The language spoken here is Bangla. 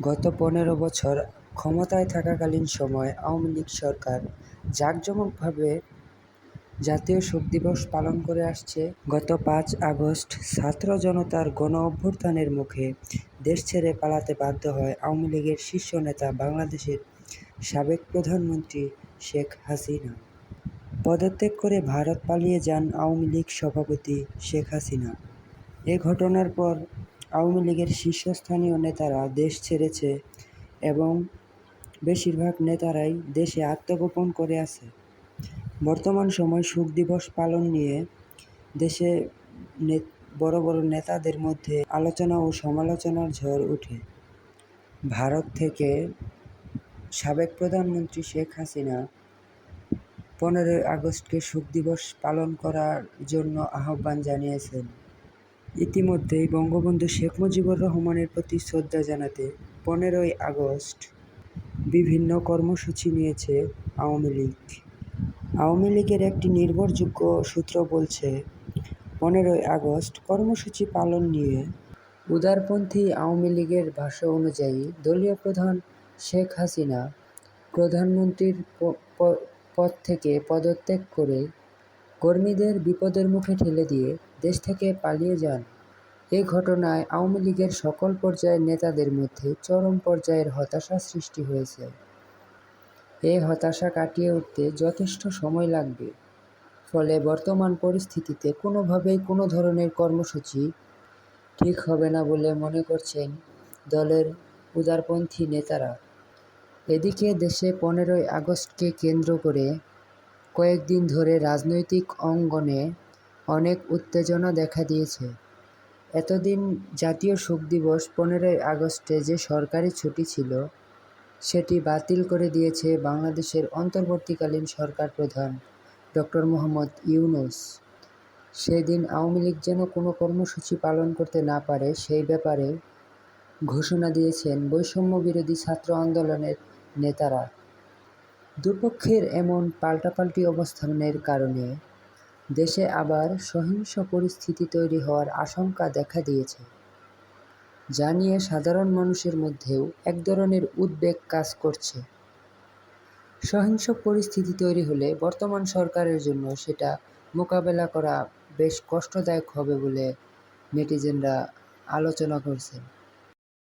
গত ১৫ বছর ক্ষমতায় থাকাকালীন সময়ে আওয়ামী লীগ সরকার জাঁকজমকভাবে জাতীয় শোক দিবস পালন করে আসছে। গত ৫ আগস্ট ছাত্র জনতার গণ-অভ্যুত্থানের মুখে দেশ ছেড়ে পালাতে বাধ্য হয় আওয়ামী লীগের শীর্ষ নেতা বাংলাদেশের সাবেক প্রধানমন্ত্রী শেখ হাসিনা। পদত্যাগ করে ভারত পালিয়ে যান আওয়ামী লীগ সভাপতি শেখ হাসিনা। এ ঘটনার পর আওয়ামী লীগের শীর্ষস্থানীয় নেতারা দেশ ছেড়েছে এবং বেশিরভাগ নেতারাই দেশে আত্মগোপন করে আছে। বর্তমান সময় শোক দিবস পালন নিয়ে দেশে বড় বড় নেতাদের মধ্যে আলোচনা ও সমালোচনার ঝড় ওঠে। ভারত থেকে সাবেক প্রধানমন্ত্রী শেখ হাসিনা ১৫ই আগস্টকে শোক দিবস পালন করার জন্য আহ্বান জানিয়েছেন। ইতিমধ্যেই বঙ্গবন্ধু শেখ মুজিবুর রহমানের প্রতি শ্রদ্ধা জানাতে ১৫ই আগস্ট বিভিন্ন কর্মসূচি নিয়েছে আওয়ামী লীগ। আওয়ামী লীগের একটি নির্ভরযোগ্য সূত্র বলছে, ১৫ই আগস্ট কর্মসূচি পালন নিয়ে উদারপন্থী আওয়ামী লীগের ভাষ্য অনুযায়ী দলীয় প্রধান শেখ হাসিনা প্রধানমন্ত্রীর পদ থেকে পদত্যাগ করে কর্মীদের বিপদের মুখে ঠেলে দিয়ে দেশ থেকে পালিয়ে যান। এ ঘটনায় আওয়ামী লীগের সকল পর্যায়ের নেতাদের মধ্যে চরম পর্যায়ের হতাশা সৃষ্টি হয়েছে। এই হতাশা কাটিয়ে উঠতে যথেষ্ট সময় লাগবে। ফলে বর্তমান পরিস্থিতিতে কোনোভাবেই কোনো ধরনের কর্মসূচি ঠিক হবে না বলে মনে করছেন দলের উদারপন্থী নেতারা। এদিকে দেশে ১৫ই আগস্টকে কেন্দ্র করে কয়েকদিন ধরে রাজনৈতিক অঙ্গনে অনেক উত্তেজনা দেখা দিয়েছে। এতদিন জাতীয় শোক দিবস ১৫ই আগস্টে যে সরকারি ছুটি ছিল সেটি বাতিল করে দিয়েছে বাংলাদেশের অন্তর্বর্তীকালীন সরকার প্রধান ডক্টর মোহাম্মদ ইউনূস। সেদিন আওয়ামী লীগ যেন কোনো কর্মসূচি পালন করতে না পারে সেই ব্যাপারে ঘোষণা দিয়েছেন বৈষম্য বিরোধী ছাত্র আন্দোলনের নেতারা। দুপক্ষের এমন পাল্টাপাল্টি অবস্থানের কারণে দেশে আবার সহিংস পরিস্থিতি তৈরি হওয়ার আশঙ্কা দেখা দিয়েছে, যা নিয়ে সাধারণ মানুষের মধ্যেও এক ধরনের উদ্বেগ কাজ করছে। সহিংস পরিস্থিতি তৈরি হলে বর্তমান সরকারের জন্য সেটা মোকাবেলা করা বেশ কষ্টদায়ক হবে বলে নেটিজেনরা আলোচনা করছেন।